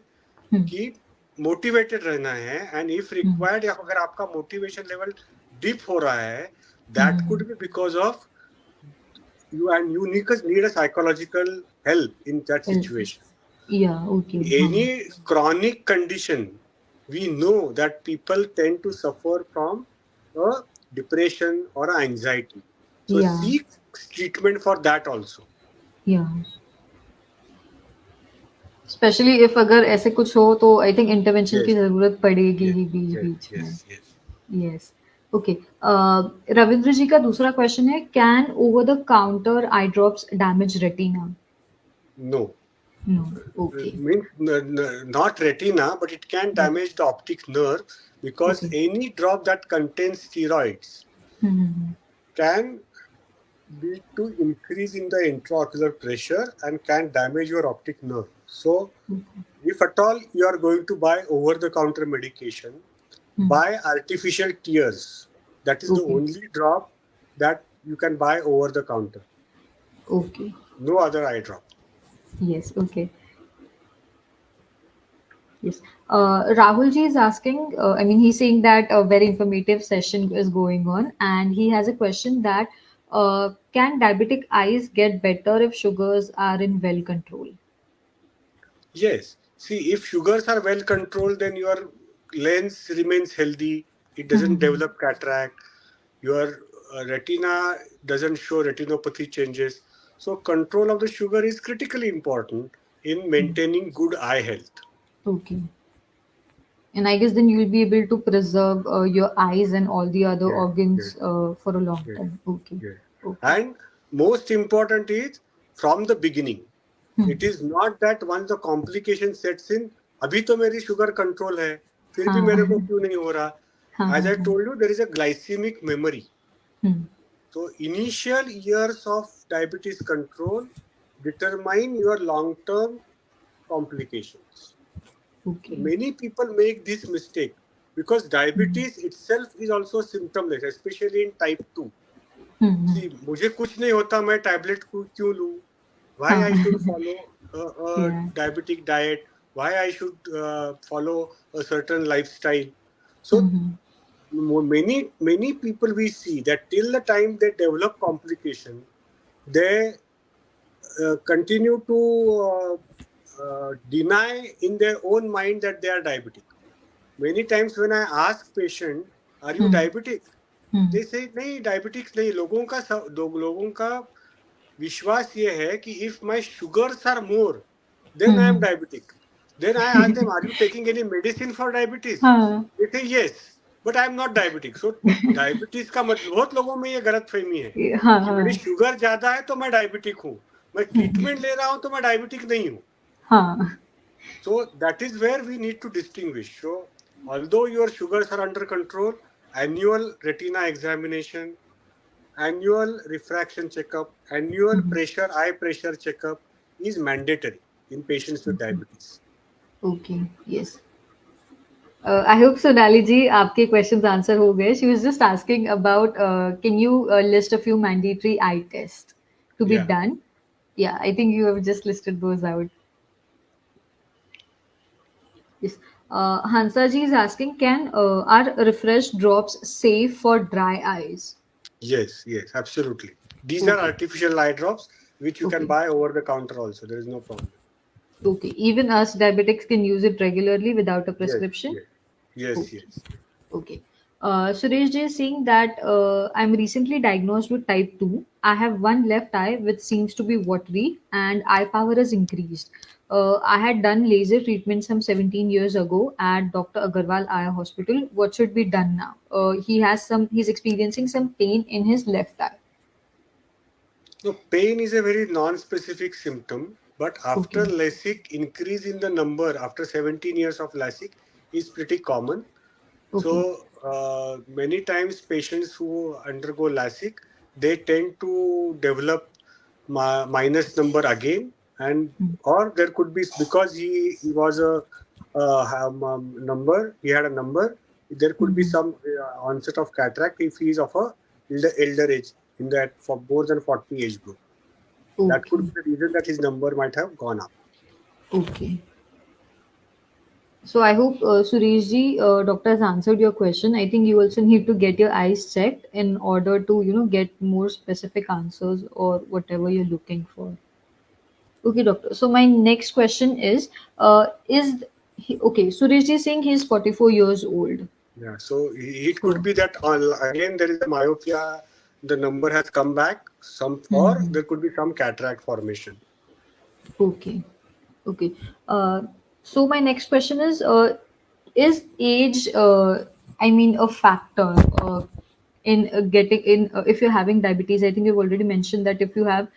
A: Hmm.
B: कि मोटिवेटेड रहना है एंड इफ
A: Hmm.
B: रिक्वायर्ड या अगर आपका मोटिवेशन लेवल डिप हो रहा है that
A: Hmm.
B: Could be because of you need a psychological help in that
A: Well,
B: situation.
A: yeah. Okay. Huh.
B: Any chronic condition, we know that people tend to suffer from a depression or anxiety. So
A: Yeah.
B: seek treatment for that also.
A: Yeah. Specially if अगर ऐसे कुछ हो तो I think intervention की
B: Yes,
A: ज़रूरत पड़ेगी
B: yes,
A: ही बीच
B: yes,
A: बीच में.
B: yes, yes.
A: Yes. Okay. Ravindra ji का दूसरा क्वेश्चन है, can over the counter eye drops damage retina?
B: No.
A: No. Okay.
B: Means not retina, but it can
A: but
B: damage the optic nerve because
A: okay.
B: any drop that contains steroids can lead to increase in the intraocular pressure and can damage your optic nerve. So, if at all you are going to buy over-the-counter medication, buy artificial tears. That is the
A: okay.
B: only drop that you can buy over the counter.
A: Okay.
B: No other eye drop.
A: Yes. Okay. Yes. Rahul ji is asking, I mean, he's saying that a very informative session is going on, and he has a question that can diabetic eyes get better if sugars are in well control?
B: Yes. See, if sugars are well controlled, then your lens remains healthy. It doesn't develop cataract. Your retina doesn't show retinopathy changes. So, control of the sugar is critically important in maintaining good eye health.
A: Okay. And I guess then you will be able to preserve your eyes and all the other
B: Yes, yes,
A: organs for a long
B: yes,
A: time. Okay.
B: yes.
A: Okay.
B: And most important is from the beginning.
A: Hmm.
B: It is not that once the complication sets in, अभी तो मेरी sugar control है, फिर भी
A: हाँ.
B: मेरे को क्यों नहीं हो रहा?
A: हाँ
B: As
A: हाँ
B: I
A: हाँ.
B: told you, there is a glycemic memory.
A: Hmm.
B: So initial years of diabetes control determine your long-term complications.
A: Okay.
B: Many people make this mistake because diabetes itself is also symptomless, especially in type 2.
A: Mm-hmm.
B: See, मुझे कुछ नहीं होता, मैं tablet क्यों लूँ? Why I
A: Huh.
B: should follow a
A: Yeah.
B: diabetic diet? Why I should follow a certain lifestyle? So
A: Mm-hmm.
B: many people we see that till the time they develop complication, they continue to deny in their own mind that they are diabetic. Many times when I ask patient, are you
A: Hmm.
B: diabetic?
A: Hmm.
B: They say नहीं, diabetic नहीं. लोगों का विश्वास ये है कि if my sugars are more, then I am
A: Hmm.
B: diabetic. Then I ask them, are you taking any medicine for diabetes?
A: Huh.
B: They say yes, but I am not diabetic. So diabetes का मतलब, बहुत लोगों में ये गलत फहमी है
A: Huh.
B: कि मेरी
A: Huh.
B: शुगर ज्यादा है तो मैं डायबिटिक हूँ, मैं ट्रीटमेंट ले रहा हूँ तो मैं डायबिटिक नहीं हूँ.
A: Huh.
B: So that is where we need to distinguish. So although your sugars are under control, annual retina examination, annual refraction checkup, annual eye pressure checkup is mandatory in patients with diabetes.
A: Okay. Yes. I hope Sonali ji, आपके questions answer हो गए. She was just asking about can you list a few mandatory eye tests to be
B: Yeah.
A: done? Yeah, I think you have just listed those out. Yes. Hansa ji is asking, can are refresh drops safe for dry eyes?
B: Yes, yes, absolutely. These are
A: Okay.
B: artificial eye drops which you can
A: Okay.
B: buy over the counter also. There is no problem.
A: Okay. Even us diabetics can use it regularly without a
B: Yes,
A: prescription.
B: yes, yes,
A: Okay.
B: yes.
A: Okay. Suresh ji is saying that I'm recently diagnosed with type 2. I have one left eye which seems to be watery and eye power has increased. I had done laser treatment some 17 years ago at Dr. Agarwal Eye Hospital. What should be done now? He's experiencing some pain in his left eye.
B: No, pain is a very non-specific symptom, but after
A: Okay.
B: LASIK, increase in the number after 17 years of LASIK is pretty common.
A: Okay.
B: So many times patients who undergo LASIK, they tend to develop minus number again, and or there could be, because he was a number, he had a number. There could be
A: Mhm.
B: some onset of cataract if he is of a elder age, in that for more than 40 age group. That could
A: Okay.
B: be the reason that his number might have gone up.
A: Okay. So I hope Suresh doctor has answered your question. I think you also need to get your eyes checked in order to get more specific answers or whatever you're looking for. Okay, doctor. So my next question is okay? Suresh is saying he's 44 years old.
B: Yeah, so it could
A: So,
B: be that again there is a myopia, the number has come back, some, or
A: hmm,
B: there could be some cataract formation.
A: okay. Okay. Uh, so my next question is age, I mean, a factor in getting in, if you're having diabetes? I think you've already mentioned that if you have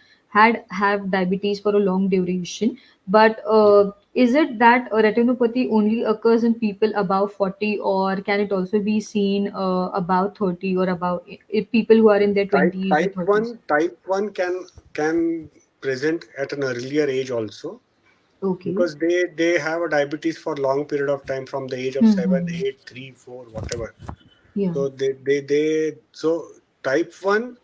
A: diabetes for a long duration, but
B: Yeah.
A: is it that retinopathy only occurs in people above 40, or can it also be seen above 30, or about if people who are in their
B: Type
A: 20s or
B: type
A: 30s?
B: one type one can present at an earlier age also,
A: Okay.
B: because they have a diabetes for long period of time from the age of seven,
A: Mm-hmm.
B: 8, 3, 4, whatever.
A: Yeah.
B: So they so type 1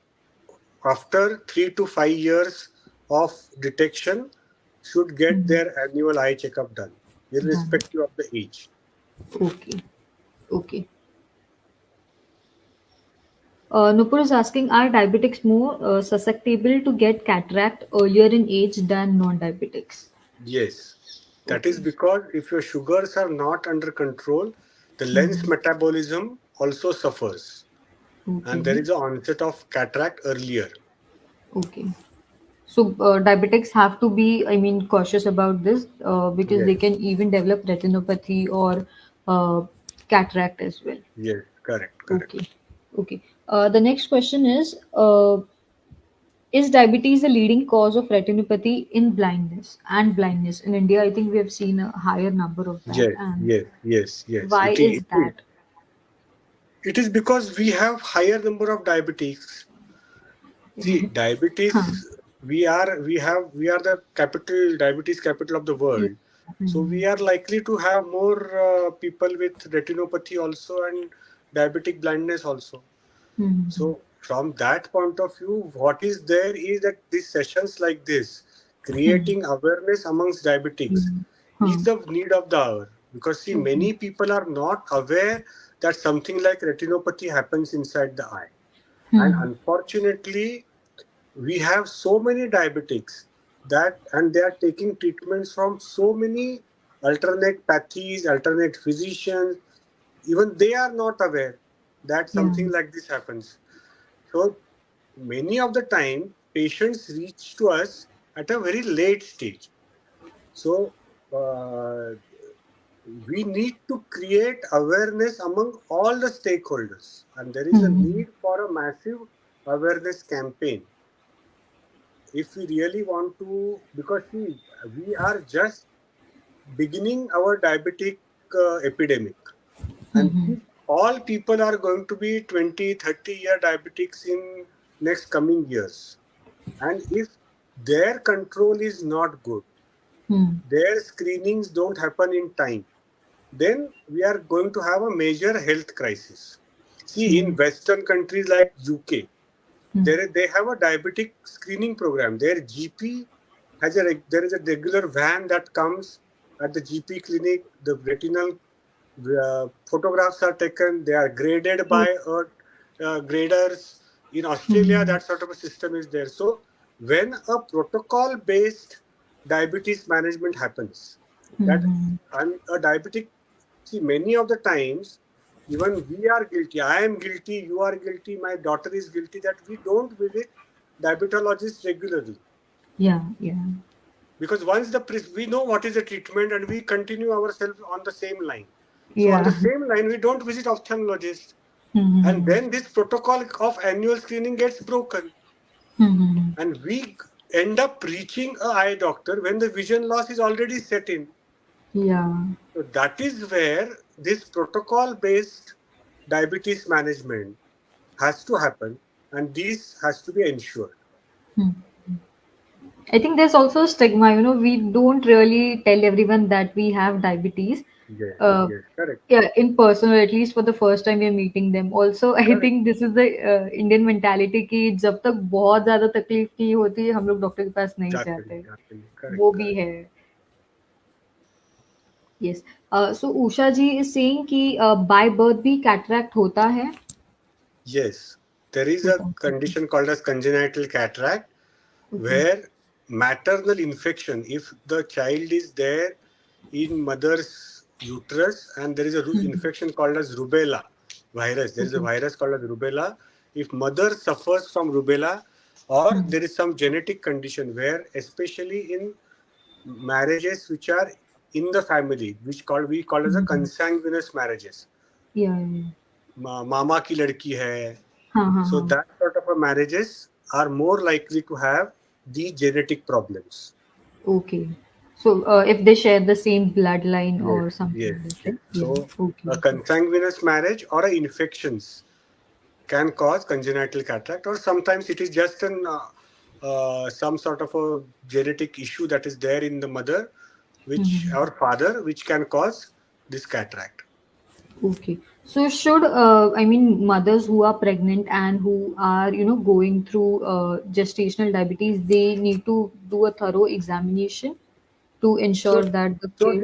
B: after 3 to 5 years of detection should get
A: Mm-hmm.
B: their annual eye checkup done,
A: Done.
B: irrespective of the age.
A: Okay. Okay. Nupur is asking, are diabetics more susceptible to get cataract earlier in age than non-diabetics?
B: Yes, that is
A: Okay.
B: because if your sugars are not under control, the lens
A: Hmm.
B: metabolism also suffers, and there
A: Okay.
B: is an onset of cataract earlier.
A: Okay. So diabetics have to be, I mean, cautious about this because
B: Yes,
A: they can even develop retinopathy or cataract as well.
B: yes, correct, correct.
A: Okay. Okay. The next question is diabetes the leading cause of retinopathy in blindness and blindness? In India, I think we have seen a higher number of that.
B: Yes,
A: And
B: yes, yes, yes.
A: why
B: It
A: is
B: is.
A: that?
B: It is because we have higher number of diabetics. See,
A: हाँ.
B: diabetes, we are the capital, diabetes capital of the
A: Yeah.
B: world. So we are likely to have more people with retinopathy also and diabetic blindness also.
A: Mm-hmm.
B: So from that point of view, what is there is that these sessions like this,
A: Hmm.
B: creating awareness amongst
A: Yeah.
B: diabetics, is
A: Huh.
B: the need of the hour. Because see,
A: Okay.
B: many people are not aware that something like retinopathy happens inside the eye. And
A: Hmm.
B: unfortunately, we have so many diabetics that, and they are taking treatments from so many alternate pathies, alternate physicians. Even they are not aware that
A: Yeah.
B: something like this happens. So many of the time, patients reach to us at a very late stage. So uh, we need to create awareness among all the stakeholders, and there is a
A: Mm-hmm.
B: need for a massive awareness campaign if we really want to. Because see, we are just beginning our diabetic epidemic, and
A: Mm-hmm.
B: if all people are going to be 20, 30-year diabetics in next coming years, and if their control is not good,
A: Hmm.
B: their screenings don't happen in time, then we are going to have a major health crisis. See,
A: Yeah.
B: in Western countries like UK,
A: Hmm.
B: they have a diabetic screening program. Their GP has there is a regular van that comes at the GP clinic. The retinal photographs are taken. They are graded
A: Yeah.
B: by graders. In Australia,
A: Hmm.
B: that sort of a system is there. So when a protocol based diabetes management happens, that
A: Hmm.
B: and a diabetic, see, many of the times even we are guilty, I am guilty, you are guilty, my daughter is guilty, that we don't visit diabetologists regularly.
A: Yeah. Yeah.
B: Because once we know what is the treatment and we continue ourselves on the same line. So on the
A: Yeah.
B: same line, we don't visit ophthalmologist, and
A: Hmm.
B: then this protocol of annual screening gets broken,
A: Hmm.
B: and we end up reaching a eye doctor when the vision loss is already set in.
A: Yeah.
B: So that is where this protocol based diabetes management has to happen, and this has to be ensured.
A: Hmm. I think there's also a stigma, we don't really tell everyone that we have diabetes.
B: Yes,
A: Uh,
B: yes, correct,
A: yeah, in person, or at least for the first time we are meeting them. Also, I
B: correct,
A: think this is the Indian mentality कि जब तक बहुत ज़्यादा तकलीफ नहीं होती हम लोग डॉक्टर के पास नहीं
B: जाते
A: जाते.
B: नहीं जाते नहीं,
A: वो
B: correct,
A: भी
B: correct.
A: है. Yes. So Usha ji is saying कि by birth भी cataract होता है.
B: Yes, there is a
A: होता है. Okay.
B: condition called as congenital cataract
A: Okay.
B: where maternal infection, if the child is there in mother's uterus and there is a
A: Hmm.
B: infection called as rubella virus, there is a
A: Okay.
B: virus called as rubella. If mother suffers from rubella, or
A: Hmm.
B: there is some genetic condition where, especially in marriages which are in the family, which we call as a
A: Hmm.
B: consanguineous marriages,
A: Yeah. Yeah. Yeah.
B: मामा की लड़की है,
A: हाँ हाँ
B: so
A: हाँ.
B: that sort of a marriages are more likely to have the genetic problems.
A: Okay. So, if they share the same bloodline
B: Yes,
A: or something
B: yes,
A: like that,
B: yes.
A: right? Yeah.
B: So
A: Okay.
B: a
A: Okay.
B: consanguineous marriage or a infections can cause congenital cataract, or sometimes it is just an some sort of a genetic issue that is there in the mother, which
A: Mhm.
B: or father, which can cause this cataract.
A: Okay. So, should I mean mothers who are pregnant and who are going through gestational diabetes, they need to do a thorough examination to ensure
B: So,
A: that the
B: so
A: kid.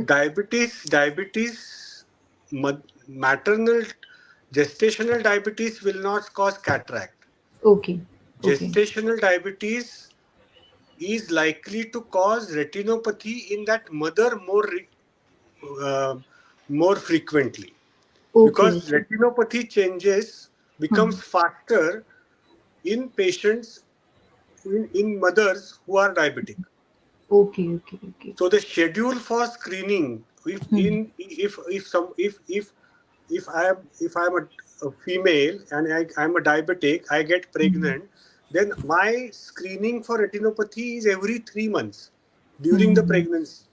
B: maternal gestational diabetes will not cause cataract.
A: Okay. Okay.
B: Gestational diabetes is likely to cause retinopathy in that mother uh, more frequently,
A: Okay.
B: because
A: Okay.
B: retinopathy changes
A: Huh.
B: becomes faster in patients in mothers who are diabetic.
A: Okay. Okay. Okay.
B: So the schedule for screening,
A: Hmm.
B: if I'm a female and I'm a diabetic, I get
A: Hmm.
B: pregnant, then my screening for retinopathy is every 3 months during the
A: Hmm.
B: pregnancy,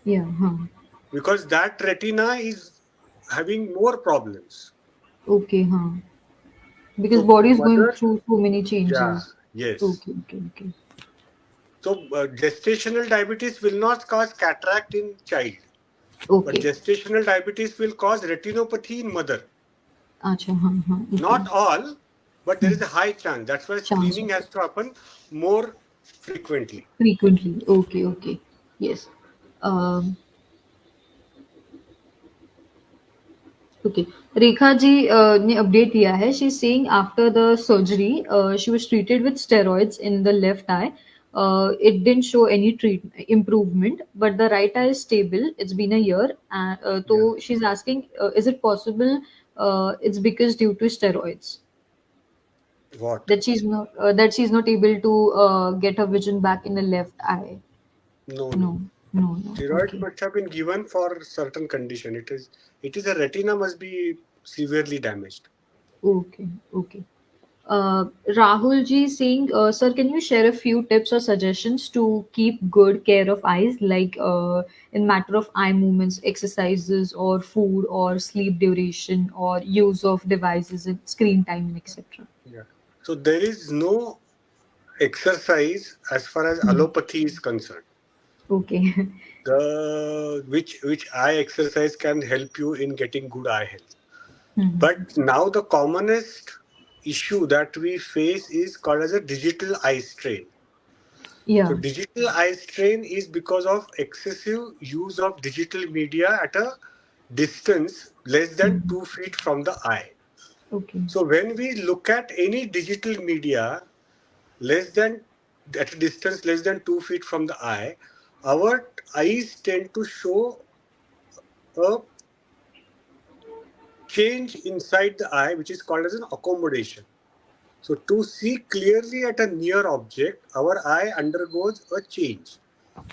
A: Yeah. Huh.
B: because that retina is having more problems.
A: Okay. Huh. Because
B: So
A: body is going
B: mother,
A: through so many
B: yeah,
A: changes.
B: yes.
A: Okay, okay, okay.
B: So gestational diabetes will not cause cataract in child, but
A: Okay.
B: gestational diabetes will cause retinopathy in mother.
A: Acha, हाँ, okay.
B: Not all, but there
A: Hmm.
B: is a high chance. That's why
A: Chance
B: screening
A: of
B: has
A: it.
B: to happen more frequently.
A: Frequently. Okay, okay. Yes. Um, okay. Rekha ji ने update दिया है. She's saying after the surgery, she was treated with steroids in the left eye. It didn't show any improvement, but the right eye is stable. It's been a year. So
B: Yeah.
A: she's asking, is it possible it's because due to steroids
B: What?
A: that she's not able to get her vision back in the left eye?
B: No, no.
A: No, no, no.
B: Steroids
A: Okay.
B: must have been given for certain condition. It is a retina must be severely damaged.
A: Okay, okay. Rahul ji is saying, sir, can you share a few tips or suggestions to keep good care of eyes, like in matter of eye movements, exercises, or food, or sleep duration, or use of devices and screen time, etc.
B: Yeah. So there is no exercise as far as
A: Hmm.
B: allopathy is concerned.
A: Okay.
B: The which eye exercise can help you in getting good eye health.
A: Hmm.
B: But now the commonest issue that we face is called as a digital eye strain. So
A: Yeah.
B: digital eye strain is because of excessive use of digital media at a distance less than
A: Hmm.
B: 2 feet from the eye.
A: Okay.
B: So when we look at any digital media less than at a distance less than 2 feet from the eye, our eyes tend to show a change inside the eye, which is called as an accommodation. So to see clearly at a near object, our eye undergoes a change.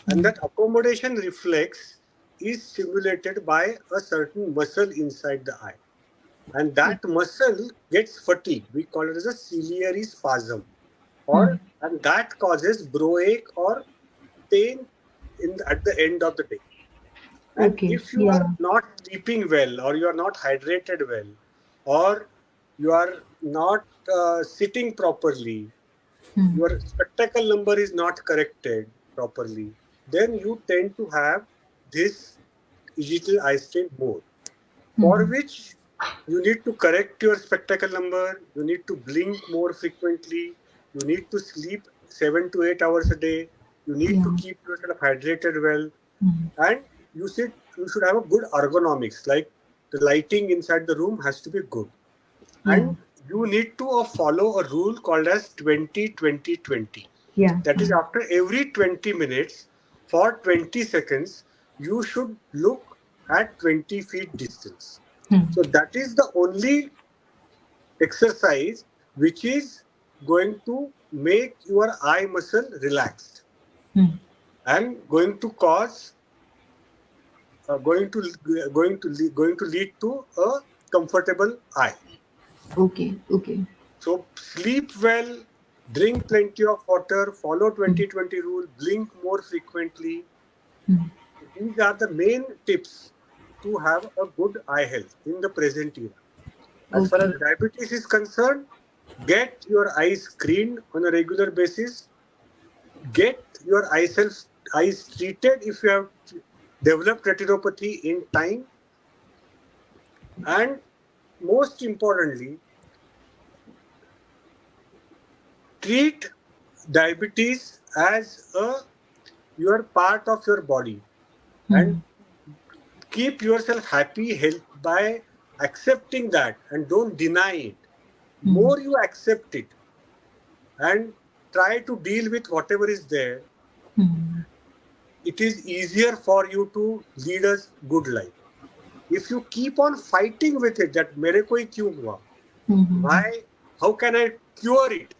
B: And
A: Hmm.
B: that accommodation reflex is stimulated by a certain muscle inside the eye. And
A: Okay.
B: that muscle gets fatigued. We call it as a ciliary spasm.
A: Hmm.
B: And that causes broache or pain at the end of the day. And
A: Okay.
B: if you are
A: Yeah.
B: not sleeping well, or you are not hydrated well, or you are not sitting properly,
A: Hmm.
B: your spectacle number is not corrected properly, then you tend to have this digital eye strain more. For
A: Hmm.
B: which you need to correct your spectacle number, you need to blink more frequently, you need to sleep 7 to 8 hours a day, you need
A: Yeah.
B: to keep yourself hydrated well,
A: Hmm.
B: and you should have a good ergonomics, like the lighting inside the room has to be good,
A: Yeah.
B: and you need to follow a rule called as 20-20-20.
A: Yeah.
B: That is,
A: Hmm.
B: after every 20 minutes for 20 seconds you should look at 20 feet distance.
A: Hmm.
B: So that is the only exercise which is going to make your eye muscle relaxed
A: Hmm.
B: and going to lead to a comfortable eye.
A: Okay. Okay.
B: So sleep well, drink plenty of water, follow
A: Hmm.
B: 20-20 rule, blink more frequently.
A: Hmm.
B: These are the main tips to have a good eye health in the present era. As far
A: Okay.
B: as diabetes is concerned, get your eyes screened on a regular basis. Get your eyes treated if you have developed retinopathy in time. And most importantly, treat diabetes as a your part of your body, and
A: Hmm.
B: keep yourself happy health by accepting that and don't deny it.
A: Hmm.
B: More you accept it and try to deal with whatever is there,
A: Hmm.
B: it is easier for you to lead a good life. If you keep on fighting with it, that mere koi kyun hua,
A: Hmm. Hmm.
B: why, how can I cure it?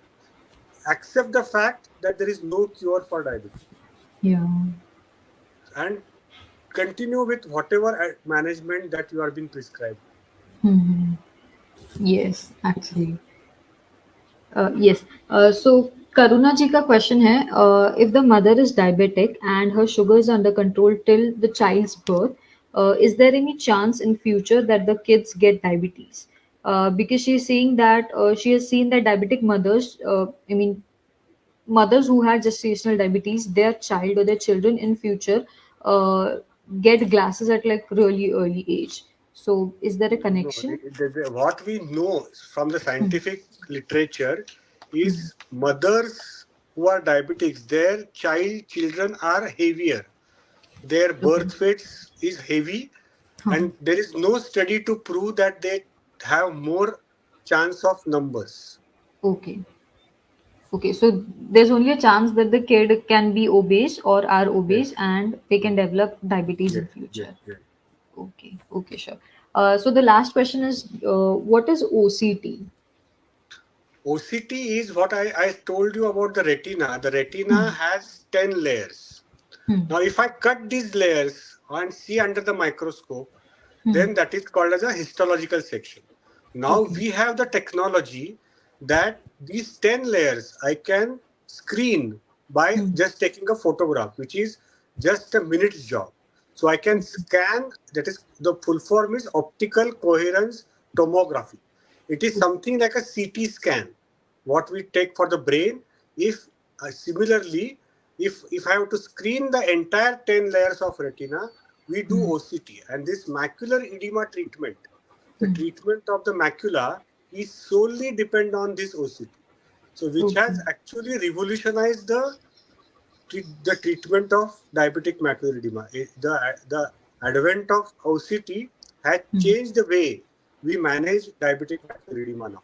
B: Accept the fact that there is no cure for diabetes
A: Yeah.
B: and continue with whatever management that you are being prescribed.
A: Hmm. Yes, actually. Yes. So Karuna ji ka question है, if the mother is diabetic and her sugar is under control till the child's birth, is there any chance in future that the kids get diabetes? because she's saying that she has seen that diabetic mothers, I mean, mothers who had gestational diabetes, their child or their children in future uh, get glasses at like really early age. So, is there a
B: No,
A: connection?
B: what we know from the
A: Hmm.
B: scientific literature
A: Hmm.
B: is mothers who are diabetics, their children are heavier. Their
A: Okay.
B: birth weights is heavy,
A: Huh.
B: and there is no study to prove that they have more chance of numbers.
A: Okay. Okay. So there's only a chance that the kid can be obese or are obese
B: Yes.
A: and they can
B: Yes.
A: develop diabetes in
B: Yes. Yes.
A: future.
B: Yes.
A: Okay. Okay. Sure. So the last question is, what is OCT?
B: OCT is what I told you about the retina. The retina
A: Hmm.
B: has 10 layers.
A: Hmm.
B: Now, if I cut these layers and see under the microscope,
A: Hmm.
B: then that is called as a histological section. Now
A: Okay.
B: we have the technology that these 10 layers I can screen by
A: Hmm.
B: just taking a photograph, which is just a minute's job. So I can
A: Okay.
B: scan, that is the full form is optical coherence tomography. It is something like a CT scan, what we take for the brain. If similarly, if I have to screen the entire 10 layers of retina, we do
A: Hmm.
B: OCT. And this macular edema treatment, the
A: Hmm.
B: treatment of the macula is solely depend on this OCT. So which
A: Okay.
B: has actually revolutionized the treatment of diabetic macular edema. The advent of OCT has
A: Hmm.
B: changed the way we manage diabetic macular edema now.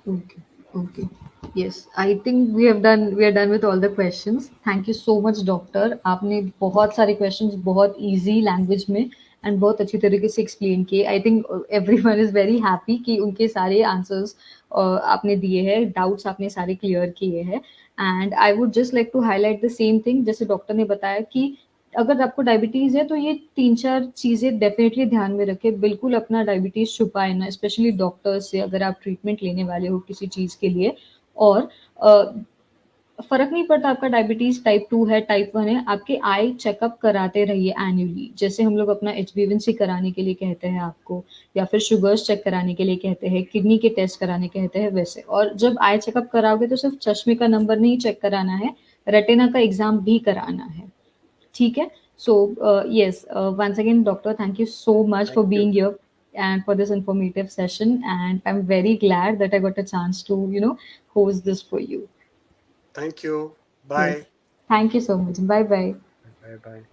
A: Okay. Okay. Yes, I think we are done with all the questions. Thank you so much, doctor. आपने बहुत सारे questions बहुत easy language में and बहुत अच्छी तरीके से explain किए. I think everyone is very happy कि उनके सारे answers आपने दिए हैं, doubts आपने सारे clear किए हैं. And I would just like to highlight the same thing जैसे डॉक्टर ने बताया कि अगर आपको डायबिटीज़ है तो ये 3-4 चीज़ें डेफ़िनेटली ध्यान में रखें। बिल्कुल अपना डायबिटीज़ छुपाएँ ना, स्पेशली डॉक्टर्स से अगर आप ट्रीटमेंट लेने वाले हो किसी चीज़ के लिए। और फ़र्क नहीं पड़ता आपका डायबिटीज़ टाइप 2 है, टाइप 1 है, आपके आई चेकअप कराते रहिए एनुअली। जैसे हम लोग अपना एचबीएवंसी कराने के लिए कहते हैं आपको या फिर शुगर्स चेक कराने के लिए कहते हैं, किडनी के टेस्ट कराने कहते हैं वैसे। और जब आई चेकअप कराओगे तो सिर्फ़ चश्मे का नंबर नहीं चेक कराना है, रेटिना का एग्ज़ाम भी कराना है। ठीक है? So, yes, once again, doctor, thank you so much for
B: Thank
A: being
B: you.
A: here and for this informative session. And I'm very glad that I got a chance to, host this for you.
B: Thank you.
A: Yes.
B: Bye.
A: Thank you so much. Bye bye.
B: Bye bye.